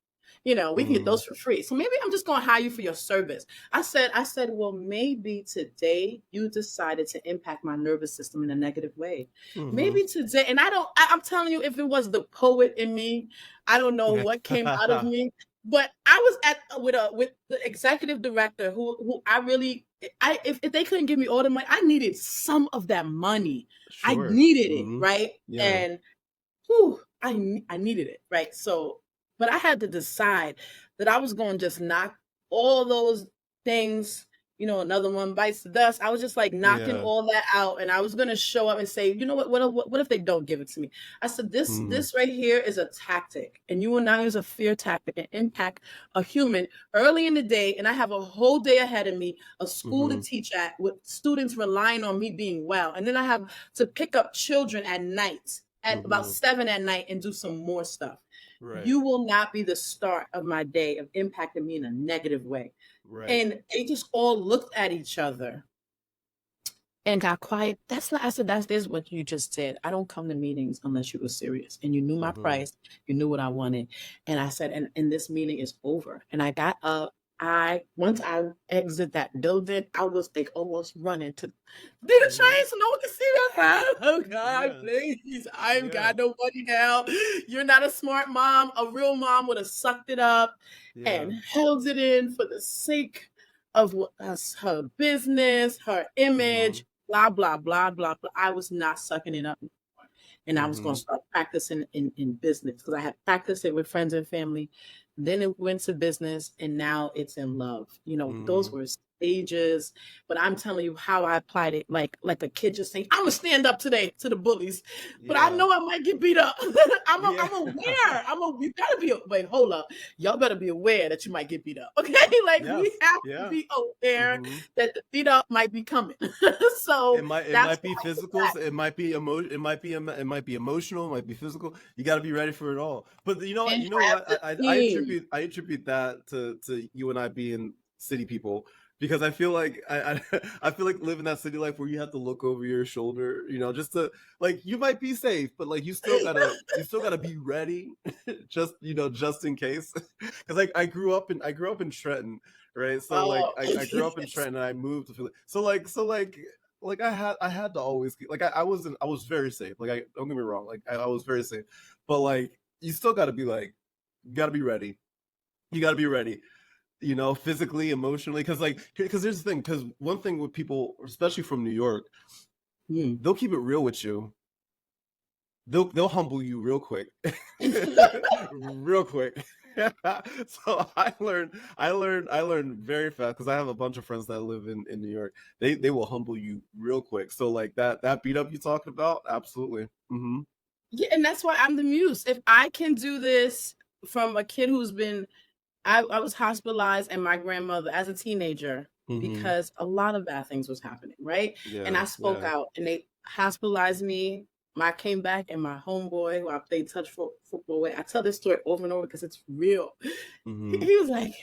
We can get those for free. So maybe I'm just going to hire you for your service. I said, well, maybe today you decided to impact my nervous system in a negative way. Maybe today, and I'm telling you, if it was the poet in me, I don't know what came out of me, but I was with the executive director who I really, if they couldn't give me all the money, I needed some of that money. Sure. I needed it, right? Yeah. And I needed it, right? So, but I had to decide that I was going to just knock all those things, another one bites the dust. I was just like knocking all that out. And I was going to show up and say, you know what if they don't give it to me? I said, this right here is a tactic. And you will now use a fear tactic and impact a human early in the day. And I have a whole day ahead of me, a school to teach at with students relying on me being well. And then I have to pick up children at night at about 7 at night and do some more stuff. Right. You will not be the start of my day of impacting me in a negative way. Right. And they just all looked at each other. and got quiet. That's not, I said, this what you just said. I don't come to meetings unless you were serious and you knew my price, you knew what I wanted. And I said, and this meeting is over. And I got up. Once I exit that building, I was like almost running to be the train so no one can see me. Oh God, please. I ain't got no money now. You're not a smart mom. A real mom would have sucked it up and held it in for the sake of her business, her image, blah, blah, blah, blah, blah. I was not sucking it up. And I was going to start practicing in business because I had practiced it with friends and family. Then it went to business and now it's in love. You know, those were stages, but I'm telling you how I applied it. Like a kid just saying, I'm going to stand up today to the bullies, but I know I might get beat up. I'm aware. You gotta be, wait, hold up. Y'all better be aware that you might get beat up. Okay. Like we have to be aware that the beat up might be coming. So it might be physical. It might be emotional. It might be emotional. It might be physical. You got to be ready for it all. But you know what? I attribute that to you and I being city people, because I feel like I feel like living that city life where you have to look over your shoulder, you know, just to, like, you might be safe, but like you still gotta be ready, just, you know, just in case. Because I grew up in Trenton, right? So like I grew up in Trenton and I moved to Philly. So I had to always, like, I was very safe. Like, don't get me wrong, like I was very safe, but like you still gotta be like, you gotta be ready. You gotta be ready, you know, physically, emotionally. Because here's the thing. Because one thing with people, especially from New York, they'll keep it real with you. They'll humble you real quick, real quick. So I learned very fast, because I have a bunch of friends that live in New York. They will humble you real quick. So like that beat up you talked about, absolutely. Yeah, and that's why I'm the muse. If I can do this from a kid who's been, I was hospitalized and my grandmother as a teenager because a lot of bad things was happening, right? And I spoke out and they hospitalized me. I came back and my homeboy, who I played touch football with, I tell this story over and over because it's real. He was like,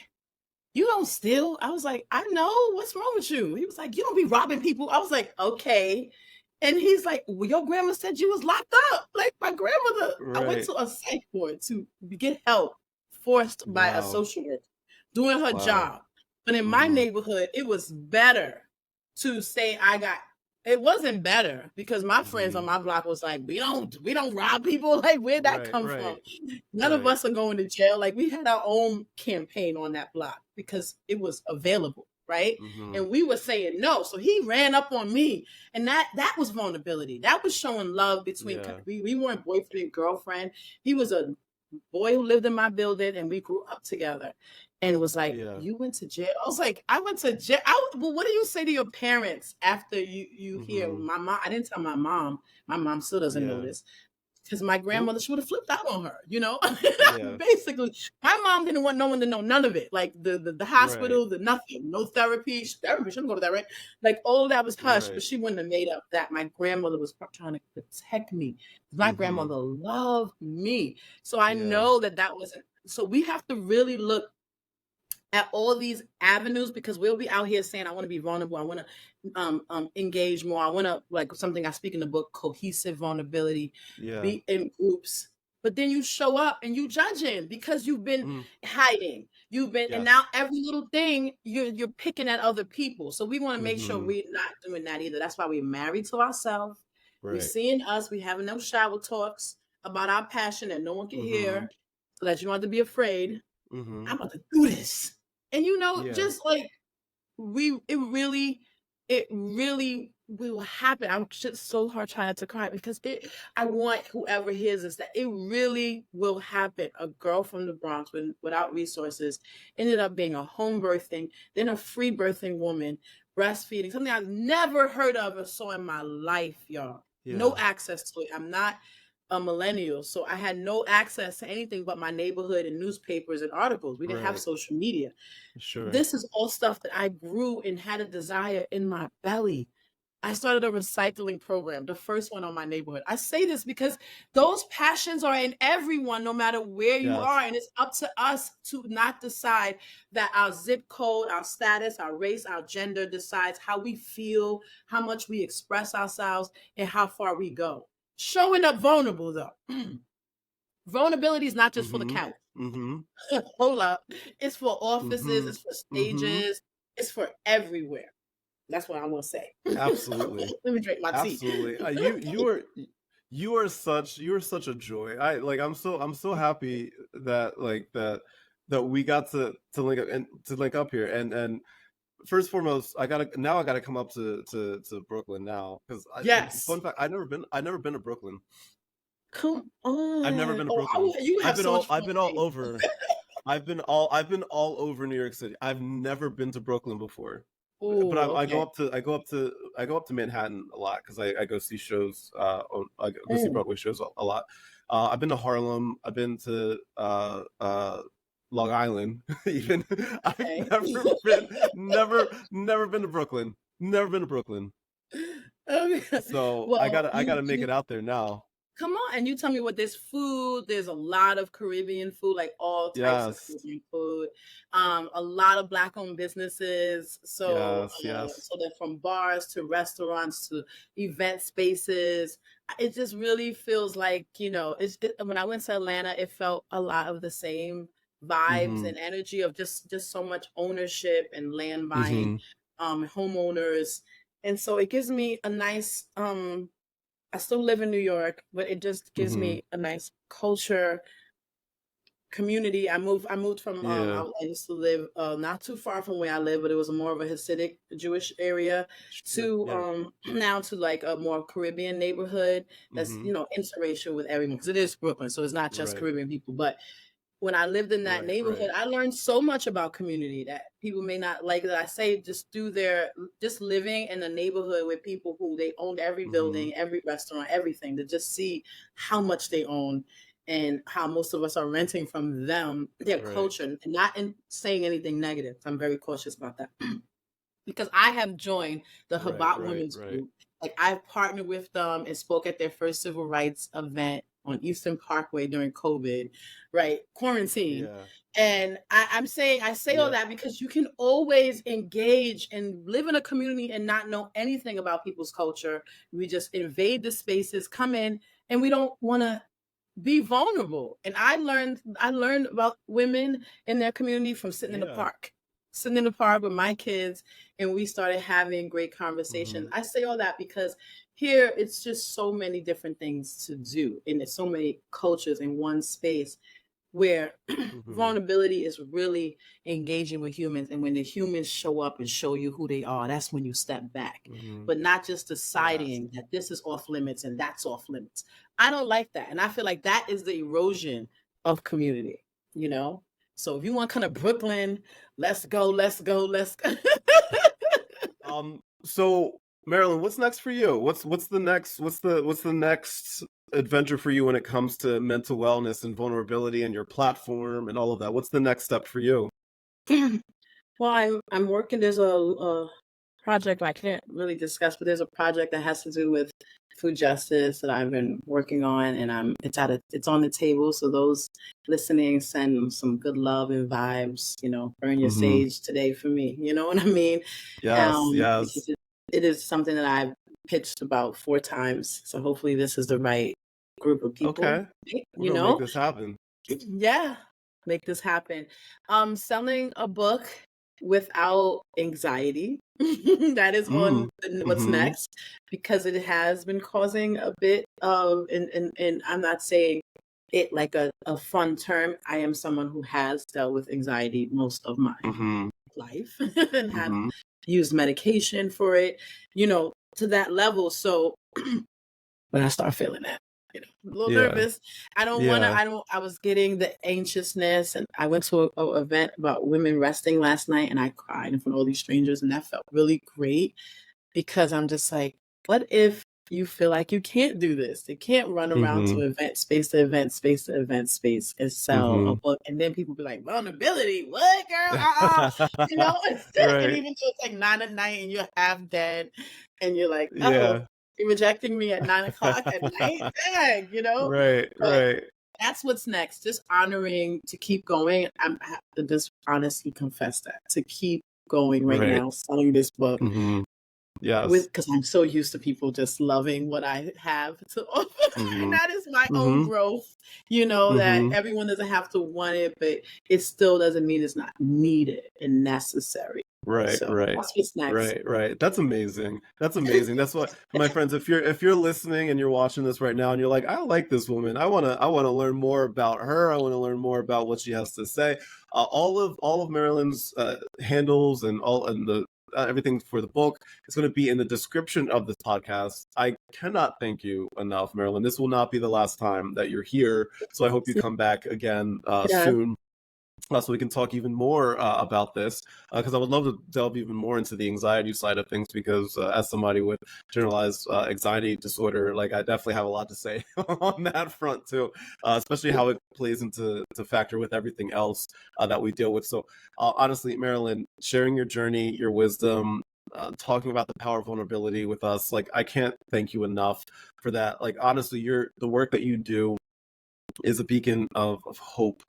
you don't steal? I was like, I know. What's wrong with you? He was like, you don't be robbing people. I was like, okay. And he's like, well, your grandma said you was locked up. Like my grandmother, I went to a psych ward to get help, forced by a social worker, doing her job. But in my neighborhood, it was better to say it wasn't better because my friends on my block was like, we don't rob people. Like, where'd that come from? None of us are going to jail. Like, we had our own campaign on that block because it was available. Right. And we were saying no. So he ran up on me. And that was vulnerability. That was showing love between, we weren't boyfriend and girlfriend. He was a boy who lived in my building and we grew up together. And it was like, you went to jail? I was like, I went to jail. Well, what do you say to your parents after you hear my mom? I didn't tell my mom. My mom still doesn't know this. Because my grandmother, she would have flipped out on her, you know? Basically, my mom didn't want no one to know none of it. Like the hospital, the nothing, no therapy. Therapy shouldn't go to that, right? Like all of that was hush, but she wouldn't have made up that. My grandmother was trying to protect me. My grandmother loved me. So I know that wasn't. So we have to really look at all these avenues, because we'll be out here saying, I want to be vulnerable. I want to engage more. I want to, like something I speak in the book, cohesive vulnerability, be in groups. But then you show up and you judging because you've been hiding. You've been, and now every little thing you're picking at other people. So we want to make sure we're not doing that either. That's why we're married to ourselves. We're seeing us. We having no shower talks about our passion that no one can hear, so that you don't have to be afraid. I'm about to do this. And you know, just like it really will happen. I'm just so hard trying not to cry because I want whoever hears this that it really will happen. A girl from the Bronx without resources ended up being a home birthing, then a free birthing woman, breastfeeding, something I've never heard of or saw in my life, y'all. No access to it. I'm not a millennial, so I had no access to anything but my neighborhood and newspapers and articles. We didn't have social media. This is all stuff that I grew and had a desire in my belly. I started a recycling program, the first one on my neighborhood. I say this because those passions are in everyone, no matter where you Yes. are. And it's up to us to not decide that our zip code, our status, our race, our gender decides how we feel, how much we express ourselves, and how far we go. Showing up vulnerable, though. Vulnerability is not just for the Mm-hmm. couch. Mm-hmm. Hold up. It's for offices, Mm-hmm. it's for Mm-hmm. stages, it's for everywhere. That's what I want to say. Absolutely. Let me drink my tea. Absolutely. You are such a joy. I'm so happy that that we got to link up and to link up here. And first and foremost, I gotta come up to Brooklyn now because Yes. fun fact, I've never been to Brooklyn. Come I've never on. been to Oh, Brooklyn. you have so much I've fun been with all me. over. I've been all over New York City. I've never been to Brooklyn before. But Oh, okay. I go up to Manhattan a lot because I go see shows. I go see Mm, Broadway shows a lot. I've been to Harlem. I've been to Long Island. Even I've okay. never been to Brooklyn. Never been to Brooklyn. Okay. So Well, I gotta make you it out there now. come on and you tell me what there's food. There's a lot of Caribbean food, like all types of Yes, Caribbean food. A lot of Black-owned businesses. yes, yes. So they're from bars to restaurants to event spaces. It just really feels like, when I went to Atlanta, it felt a lot of the same vibes Mm-hmm. and energy of just so much ownership and land buying, Mm-hmm. homeowners. And so it gives me a nice I still live in New York, but it just gives Mm-hmm. me a nice culture, community. I moved from Yeah. I used to live not too far from where I live, but it was more of a Hasidic Jewish area Sure. to Yeah. now to like a more Caribbean neighborhood that's, Mm-hmm. interracial with everyone because it is Brooklyn, so it's not just Right. Caribbean people, but when I lived in that Right. Right. neighborhood, I learned so much about community that people may not like. That I say just through their just living in a neighborhood with people who they owned every Mm-hmm. building, every restaurant, everything, to just see how much they own and how most of us are renting from them, their Right. culture, and not in saying anything negative. I'm very cautious about that because I have joined the Right. Habat Right. Women's Right. Group. Like I've partnered with them and spoke at their first civil rights event on Eastern Parkway during COVID, right? Quarantine. Yeah. And I say all Yeah. that because you can always engage and live in a community and not know anything about people's culture. We just invade the spaces, come in, and we don't want to be vulnerable. And I learned about women in their community from Yeah. sitting in the park with my kids, and we started having great Mm-hmm. conversations. I say all that because here it's just so many different things to do, and there's so many cultures in one space where Mm-hmm. vulnerability is really engaging with humans. And when the humans show up and show you who they are, that's when you step back, Mm-hmm. but not just Yes. deciding that this is off limits and that's off limits. I don't like that. And I feel like that is the erosion of community, you know? So if you want kind of Brooklyn, let's go, let's go, let's go. So Marilyn, what's next for you? What's the next adventure for you when it comes to mental wellness and vulnerability and your platform and all of that? What's the next step for you? Well, I'm working. There's a project I can't really discuss, but there's a project that has to do with food justice that I've been working on, and it's on the table. So those listening, send some good love and vibes. Burn your Mm-hmm. sage today for me. You know what I mean? Yes, Because yes. it is something that I've pitched about 4 times. So hopefully this is the right group of people. Okay. We're You gonna make know, this happen. yeah, make this happen. Selling a book without anxiety. That is on Mm. what's Mm-hmm. next because it has been causing a bit of, and I'm not saying it like a fun term. I am someone who has dealt with anxiety most of my Mm-hmm. life and have Mm-hmm. used medication for it, to that level. So when I start feeling that, I'm a little Yeah. nervous. I don't want to, Yeah. I was getting the anxiousness, and I went to a event about women resting last night, and I cried in front of all these strangers, and that felt really great because I'm just like, what if you feel like you can't do this. You can't run around to event space to event space to event space and sell a book. And then people be like, vulnerability, what, girl? You know, and Right. even though it's like 9 at night and you're half dead and you're like, oh, Yeah. you're rejecting me at 9 o'clock at night? Dang, you know? Right, But right. that's what's next. Just honoring to keep going. I have to just honestly confess that to keep going right Right. now, selling this book Yes. because I'm so used to people just loving what I have to offer. And Mhm. that is my own Mhm. growth, you know, that Mhm. everyone doesn't have to want it, but it still doesn't mean it's not needed and necessary. Right, So right. that's what's next. Right, right. That's amazing. That's amazing. That's what, my friends, if you're listening and you're watching this right now and you're like, I like this woman. I wanna learn more about her. I wanna learn more about what she has to say. All of Marilyn's handles and all and the everything for the book is going to be in the description of this podcast. I cannot thank you enough, Marilyn. This will not be the last time that you're here. So I hope you come back again Yeah. soon, so we can talk even more about this, because I would love to delve even more into the anxiety side of things, because as somebody with generalized anxiety disorder, like, I definitely have a lot to say on that front too, especially how it plays into factor with everything else that we deal with. So honestly, Marilyn, sharing your journey, your wisdom, talking about the power of vulnerability with us, like, I can't thank you enough for that. Like, honestly, the work that you do is a beacon of hope.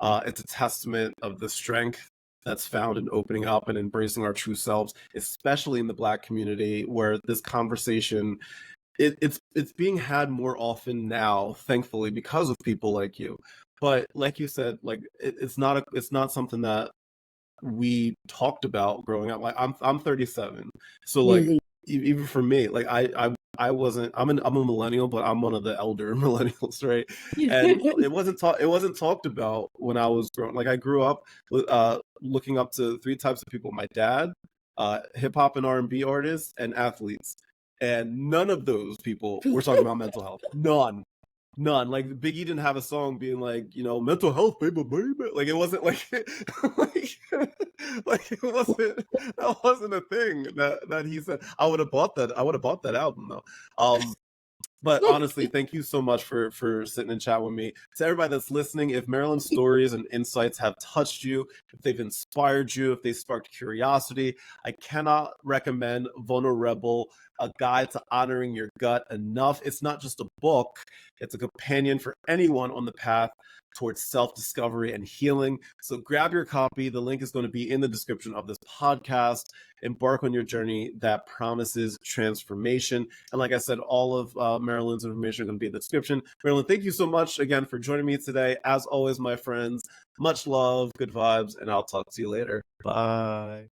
It's a testament of the strength that's found in opening up and embracing our true selves, especially in the Black community, where this conversation it's being had more often now, thankfully, because of people like you. But like you said, like, it's not something that we talked about growing up. Like, I'm 37, so like, Mhm. even for me, like, I wasn't. I'm a millennial, but I'm one of the elder millennials, right? And it wasn't talked about when I was growing. Like, I grew up looking up to three types of people: my dad, hip hop and R&B artists, and athletes. And none of those people were talking about mental health. None. None. Like, Biggie didn't have a song being like, mental health, baby, baby. Like, it wasn't like, like, like, it wasn't, that wasn't a thing that he said. I would have bought that. I would have bought that album though. But honestly, thank you so much for sitting and chat with me. To everybody that's listening, if Marilyn's stories and insights have touched you, if they've inspired you, if they sparked curiosity, I cannot recommend Vulne-Rebel, a guide to honoring your gut, enough. It's not just a book, it's a companion for anyone on the path towards self-discovery and healing. So grab your copy. The link is going to be in the description of this podcast. Embark on your journey that promises transformation. And like I said, all of Marilyn's information is going to be in the description. Marilyn, thank you so much again for joining me today. As always, my friends, much love, good vibes, and I'll talk to you later. Bye.